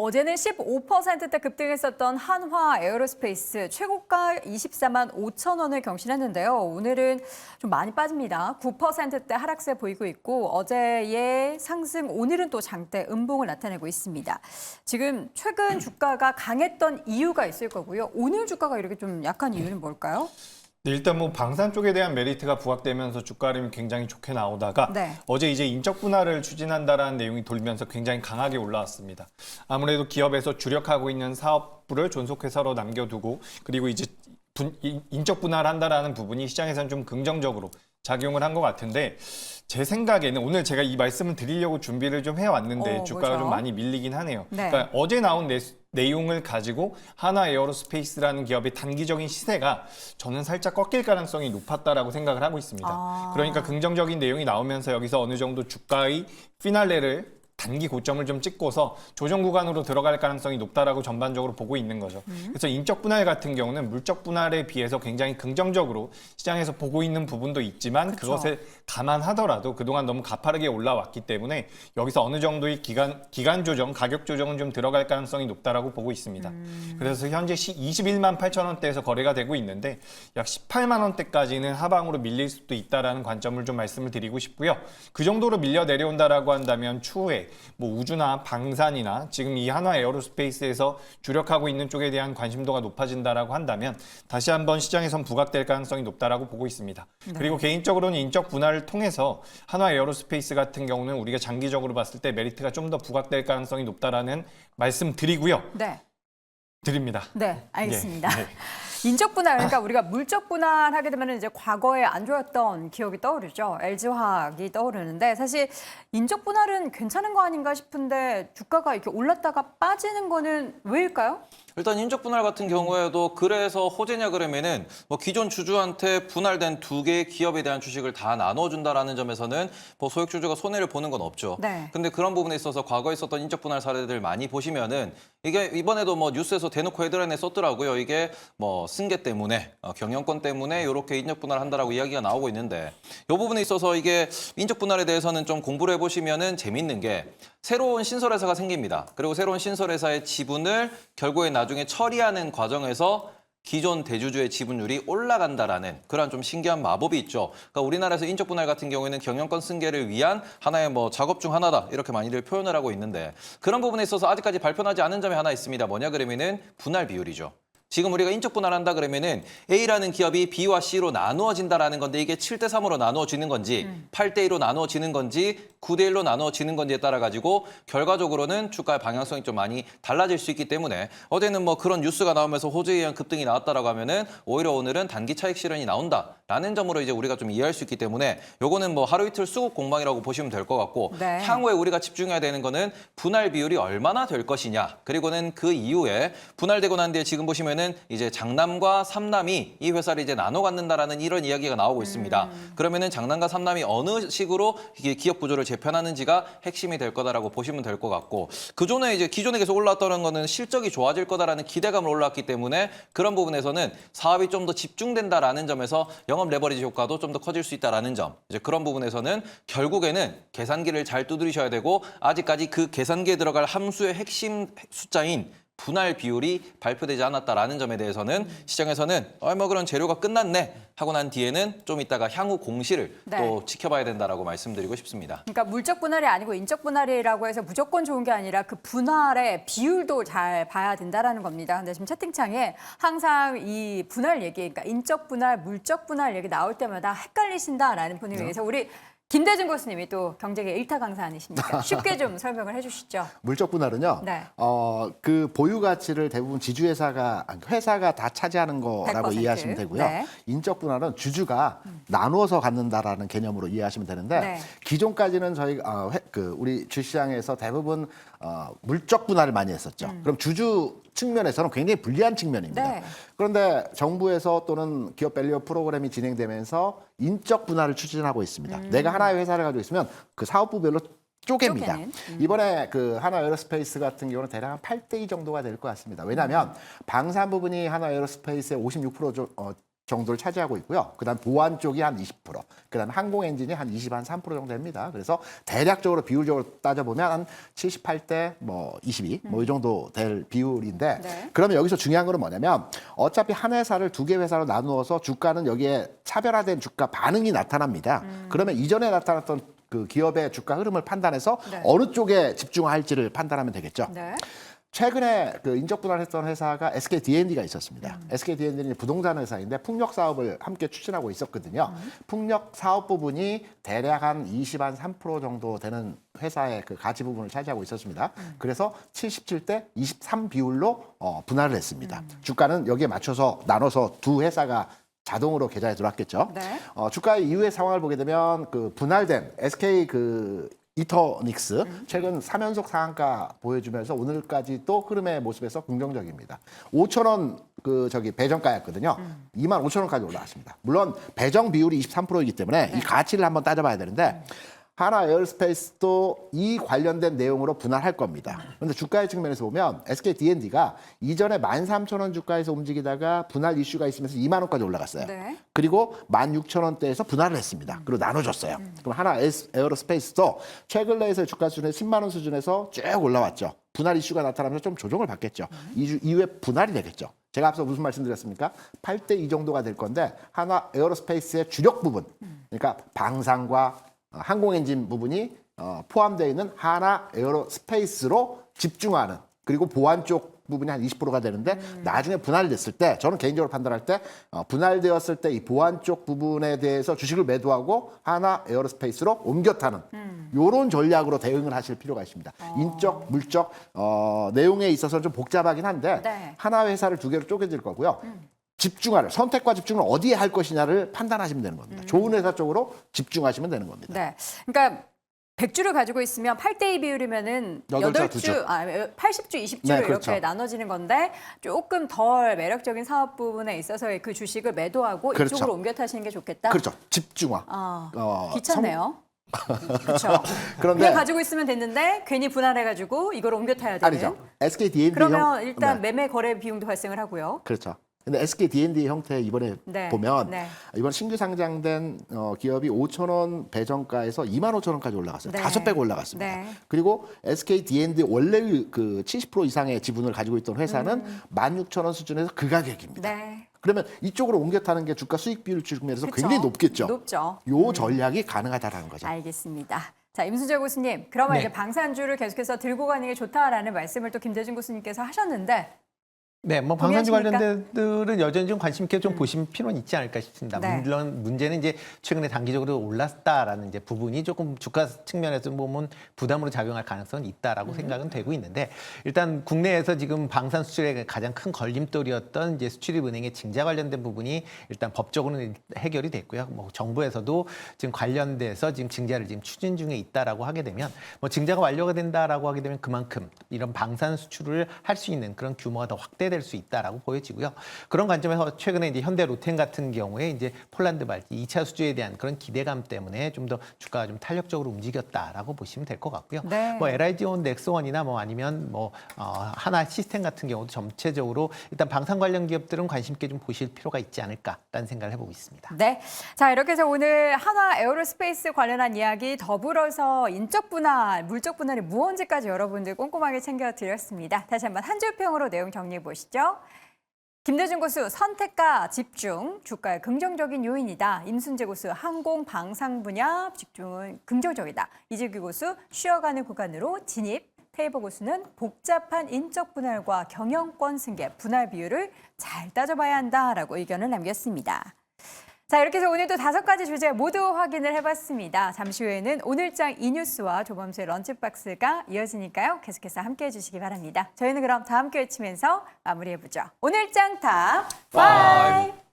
어제는 15%대 급등했었던 한화 에어로스페이스 최고가 24만 5천 원을 경신했는데요. 오늘은 좀 많이 빠집니다. 9%대 하락세 보이고 있고 어제의 상승, 오늘은 또 장대 음봉을 나타내고 있습니다. 지금 최근 주가가 강했던 이유가 있을 거고요. 오늘 주가가 이렇게 좀 약한 이유는 뭘까요? 네, 일단 뭐 방산 쪽에 대한 메리트가 부각되면서 주가 흐름이 굉장히 좋게 나오다가 네. 어제 이제 인적 분할을 추진한다라는 내용이 돌면서 굉장히 강하게 올라왔습니다. 아무래도 기업에서 주력하고 있는 사업부를 존속회사로 남겨두고 그리고 이제 인적 분할한다라는 부분이 시장에서는 좀 긍정적으로 작용을 한 것 같은데 제 생각에는 오늘 제가 이 말씀을 드리려고 준비를 좀 해왔는데 주가가 뭐죠? 좀 많이 밀리긴 하네요. 네. 그러니까 어제 나온 내용을 가지고 하나 에어로스페이스라는 기업의 단기적인 시세가 저는 살짝 꺾일 가능성이 높았다라고 생각을 하고 있습니다. 그러니까 긍정적인 내용이 나오면서 여기서 어느 정도 주가의 피날레를 단기 고점을 좀 찍고서 조정 구간으로 들어갈 가능성이 높다라고 전반적으로 보고 있는 거죠. 그래서 인적 분할 같은 경우는 물적 분할에 비해서 굉장히 긍정적으로 시장에서 보고 있는 부분도 있지만 그것을 감안하더라도 그동안 너무 가파르게 올라왔기 때문에 여기서 어느 정도의 기간 조정, 가격 조정은 좀 들어갈 가능성이 높다라고 보고 있습니다. 그래서 현재 21만 8천 원대에서 거래가 되고 있는데 약 18만 원대까지는 하방으로 밀릴 수도 있다라는 관점을 좀 말씀을 드리고 싶고요. 그 정도로 밀려 내려온다라고 한다면 추후에 뭐 우주나 방산이나 지금 이 한화 에어로스페이스에서 주력하고 있는 쪽에 대한 관심도가 높아진다라고 한다면 다시 한번 시장에선 부각될 가능성이 높다라고 보고 있습니다. 네. 그리고 개인적으로는 인적 분할을 통해서 한화 에어로스페이스 같은 경우는 우리가 장기적으로 봤을 때 메리트가 좀 더 부각될 가능성이 높다라는 말씀 드리고요. 네. 드립니다. 네, 알겠습니다. 네. 인적 분할, 그러니까 우리가 물적 분할하게 되면 이제 과거에 안 좋았던 기업이 떠오르죠. LG화학이 떠오르는데 사실 인적 분할은 괜찮은 거 아닌가 싶은데 주가가 이렇게 올랐다가 빠지는 거는 왜일까요? 일단 인적 분할 같은 경우에도 그래서 호재냐 그러면은 뭐 기존 주주한테 분할된 두 개의 기업에 대한 주식을 다 나눠준다라는 점에서는 뭐 소액 주주가 손해를 보는 건 없죠. 네. 근데 그런 부분에 있어서 과거에 있었던 인적 분할 사례들 많이 보시면은 이게 이번에도 뭐 뉴스에서 대놓고 헤드라인에 썼더라고요. 이게 뭐 승계 때문에 경영권 때문에 이렇게 인적 분할을 한다라고 이야기가 나오고 있는데 이 부분에 있어서 이게 인적 분할에 대해서는 좀 공부를 해보시면은 재밌는 게 새로운 신설회사가 생깁니다. 그리고 새로운 신설회사의 지분을 결국에 나중에 처리하는 과정에서 기존 대주주의 지분율이 올라간다라는 그런 좀 신기한 마법이 있죠. 그러니까 우리나라에서 인적 분할 같은 경우에는 경영권 승계를 위한 하나의 뭐 작업 중 하나다 이렇게 많이들 표현을 하고 있는데 그런 부분에 있어서 아직까지 발표하지 않은 점이 하나 있습니다. 뭐냐 그러면은 분할 비율이죠. 지금 우리가 인적 분할한다 그러면은 A라는 기업이 B와 C로 나누어진다라는 건데 이게 7대 3으로 나누어지는 건지 8대 2로 나누어지는 건지 9대 1로 나누어지는 건지에 따라 가지고 결과적으로는 주가의 방향성이 좀 많이 달라질 수 있기 때문에 어제는 뭐 그런 뉴스가 나오면서 호재에 의한 급등이 나왔다라고 하면은 오히려 오늘은 단기 차익 실현이 나온다라는 점으로 이제 우리가 좀 이해할 수 있기 때문에 요거는 뭐 하루 이틀 수급 공방이라고 보시면 될 것 같고 네. 향후에 우리가 집중해야 되는 거는 분할 비율이 얼마나 될 것이냐 그리고는 그 이후에 분할되고 난 뒤에 지금 보시면은 이제 장남과 삼남이 이 회사를 이제 나눠 갖는다라는 이런 이야기가 나오고 있습니다. 그러면은 장남과 삼남이 어느 식으로 이게 기업 구조를 재편하는지가 핵심이 될 거다라고 보시면 될 것 같고 그전에 이제 기존에 계속 올라왔던 거는 실적이 좋아질 거다라는 기대감을 올라왔기 때문에 그런 부분에서는 사업이 좀 더 집중된다라는 점에서 영업 레버리지 효과도 좀 더 커질 수 있다라는 점. 이제 그런 부분에서는 결국에는 계산기를 잘 두드리셔야 되고 아직까지 그 계산기에 들어갈 함수의 핵심 숫자인 분할 비율이 발표되지 않았다라는 점에 대해서는 시장에서는 뭐 그런 재료가 끝났네 하고 난 뒤에는 좀 이따가 향후 공시를 네. 또 지켜봐야 된다라고 말씀드리고 싶습니다. 그러니까 물적 분할이 아니고 인적 분할이라고 해서 무조건 좋은 게 아니라 그 분할의 비율도 잘 봐야 된다라는 겁니다. 근데 지금 채팅창에 항상 이 분할 얘기, 그러니까 인적 분할, 물적 분할 얘기 나올 때마다 헷갈리신다라는 분을 위해서 우리 김대중 교수님이 또 경제계 일타 강사 아니십니까? 쉽게 좀 설명을 해주시죠. 물적 분할은요. 네. 그 보유 가치를 대부분 지주회사가 회사가 다 차지하는 거라고 100%. 이해하시면 되고요. 네. 인적 분할은 주주가 나누어서 갖는다라는 개념으로 이해하시면 되는데 네. 기존까지는 저희 우리 주시장에서 대부분 물적 분할을 많이 했었죠. 그럼 주주 측면에서는 굉장히 불리한 측면입니다. 네. 그런데 정부에서 또는 기업 밸류 프로그램이 진행되면서 인적 분할을 추진하고 있습니다. 내가 하나의 회사를 가지고 있으면 그 사업부별로 쪼갭니다. 이번에 그 하나 에어로스페이스 같은 경우는 대략 한 8대 2 정도가 될 것 같습니다. 왜냐하면 방산 부분이 하나 에어로스페이스의 56% 정도를 차지하고 있고요. 그다음 보안 쪽이 한 20%, 그다음 항공 엔진이 한 3% 정도 됩니다. 그래서 대략적으로 비율적으로 따져보면 한 78대 뭐 22, 뭐 이 정도 될 비율인데 네. 그러면 여기서 중요한 거는 뭐냐면 어차피 한 회사를 두 개 회사로 나누어서 주가는 여기에 차별화된 주가 반응이 나타납니다. 그러면 이전에 나타났던 그 기업의 주가 흐름을 판단해서 네. 어느 쪽에 집중할지를 판단하면 되겠죠. 네. 최근에 그 인적 분할했던 회사가 SK D&D가 있었습니다. SK D&D는 부동산 회사인데 풍력 사업을 함께 추진하고 있었거든요. 풍력 사업 부분이 대략 한 3% 정도 되는 회사의 그 가치 부분을 차지하고 있었습니다. 그래서 77대 23 비율로 분할을 했습니다. 주가는 여기에 맞춰서 나눠서 두 회사가 자동으로 계좌에 들어왔겠죠. 네. 주가의 이후의 상황을 보게 되면 그 분할된 SK 그 이터닉스 최근 3연속 상한가 보여주면서 오늘까지 또 흐름의 모습에서 긍정적입니다. 5,000원 그 저기 배정가였거든요. 25,000원까지 올라왔습니다. 물론 배정 비율이 23%이기 때문에 이 가치를 한번 따져봐야 되는데 하나 에어로스페이스도 이 관련된 내용으로 분할할 겁니다. 그런데 주가의 측면에서 보면 SK D&D가 이전에 13,000원 주가에서 움직이다가 분할 이슈가 있으면서 2만 원까지 올라갔어요. 네. 그리고 16,000원대에서 분할을 했습니다. 그리고 나눠줬어요. 그럼 하나 에어로스페이스도 최근 내에서의 주가 수준에 10만 원 수준에서 쭉 올라왔죠. 분할 이슈가 나타나면서 좀 조정을 받겠죠. 이후에 분할이 되겠죠. 제가 앞서 무슨 말씀드렸습니까? 8대 2 정도가 될 건데 하나 에어로스페이스의 주력 부분, 그러니까 방산과 항공 엔진 부분이 포함되어 있는 하나 에어로스페이스로 집중하는, 그리고 보안 쪽 부분이 한 20%가 되는데 나중에 분할됐을 때 저는 개인적으로 판단할 때 분할되었을 때 이 보안 쪽 부분에 대해서 주식을 매도하고 하나 에어로스페이스로 옮겨 타는 요런 전략으로 대응을 하실 필요가 있습니다. 인적, 물적 내용에 있어서 좀 복잡하긴 한데 네. 하나 회사를 두 개로 쪼개질 거고요. 집중할 선택과 집중을 어디에 할 것이냐를 판단하시면 되는 겁니다. 좋은 회사 쪽으로 집중하시면 되는 겁니다. 네. 그러니까 100주를 가지고 있으면 8대 2 비율이면은 여덟 주, 8주, 80주, 20주로 네, 그렇죠. 이렇게 나눠지는 건데 조금 덜 매력적인 사업 부분에 있어서의 그 주식을 매도하고 그렇죠. 이쪽으로 옮겨 타시는 게 좋겠다. 그렇죠. 집중화. 귀찮네요. 그렇죠. 그런데 그냥 가지고 있으면 됐는데 괜히 분할해가지고 이걸 옮겨 타야 되는. 아니죠. SK D&D 그러면 일단 네. 매매 거래 비용도 발생을 하고요. 그렇죠. 근데 SK D&D 형태 이번에 네, 보면 네. 이번 신규 상장된 기업이 5,000원 배정가에서 25,000원까지 올라갔어요. 네. 5배 올라갔습니다. 네. 그리고 SK D&D 원래 그 70% 이상의 지분을 가지고 있던 회사는 16,000원 수준에서 그 가격입니다. 네. 그러면 이쪽으로 옮겨 타는 게 주가 수익 비율 측면에서 그쵸? 굉장히 높겠죠. 높죠. 요 전략이 가능하다라는 거죠. 알겠습니다. 자, 임순재 교수님, 그러면 네. 이제 방산주를 계속해서 들고 가는 게 좋다라는 말씀을 또 김대중 교수님께서 하셨는데, 네, 뭐 방산주 동의하십니까? 관련된들은 여전히 좀 관심 있게 좀 보실 필요는 있지 않을까 싶습니다. 네. 물론 문제는 이제 최근에 단기적으로 올랐다라는 이제 부분이 조금 주가 측면에서 보면 부담으로 작용할 가능성은 있다라고 생각은 되고 있는데, 일단 국내에서 지금 방산 수출의 가장 큰 걸림돌이었던 이제 수출입은행의 증자 관련된 부분이 일단 법적으로는 해결이 됐고요. 뭐 정부에서도 지금 관련돼서 지금 증자를 지금 추진 중에 있다라고 하게 되면, 뭐 증자가 완료가 된다라고 하게 되면 그만큼 이런 방산 수출을 할 수 있는 그런 규모가 더 확대될 수 있다라고 보여지고요. 그런 관점에서 최근에 이제 현대 로템 같은 경우에 이제 폴란드 발주 2차 수주에 대한 그런 기대감 때문에 좀 더 주가가 좀 탄력적으로 움직였다라고 보시면 될 것 같고요. 네. 뭐 LIG온, 넥스원이나 뭐 아니면 뭐 하나 시스템 같은 경우도 전체적으로 일단 방산 관련 기업들은 관심 있게 좀 보실 필요가 있지 않을까라는 생각을 해보고 있습니다. 네. 자, 이렇게 해서 오늘 한화 에어로스페이스 관련한 이야기 더불어서 인적 분할, 물적 분할이 무언지까지 여러분들 꼼꼼하게 챙겨드렸습니다. 다시 한번 한 줄 평으로 내용 정리해 보시죠. 김대중 고수 선택과 집중, 주가의 긍정적인 요인이다. 임순재 고수 항공 방산 분야 집중은 긍정적이다. 이재규 고수 쉬어가는 구간으로 진입. 테이버 고수는 복잡한 인적 분할과 경영권 승계, 분할 비율을 잘 따져봐야 한다라고 의견을 남겼습니다. 자, 이렇게 해서 오늘도 5가지 주제 모두 확인을 해봤습니다. 잠시 후에는 오늘장 이뉴스와 조범수의 런치박스가 이어지니까요. 계속해서 함께해 주시기 바랍니다. 저희는 그럼 다 함께 외치면서 마무리해보죠. 오늘장 탑 5!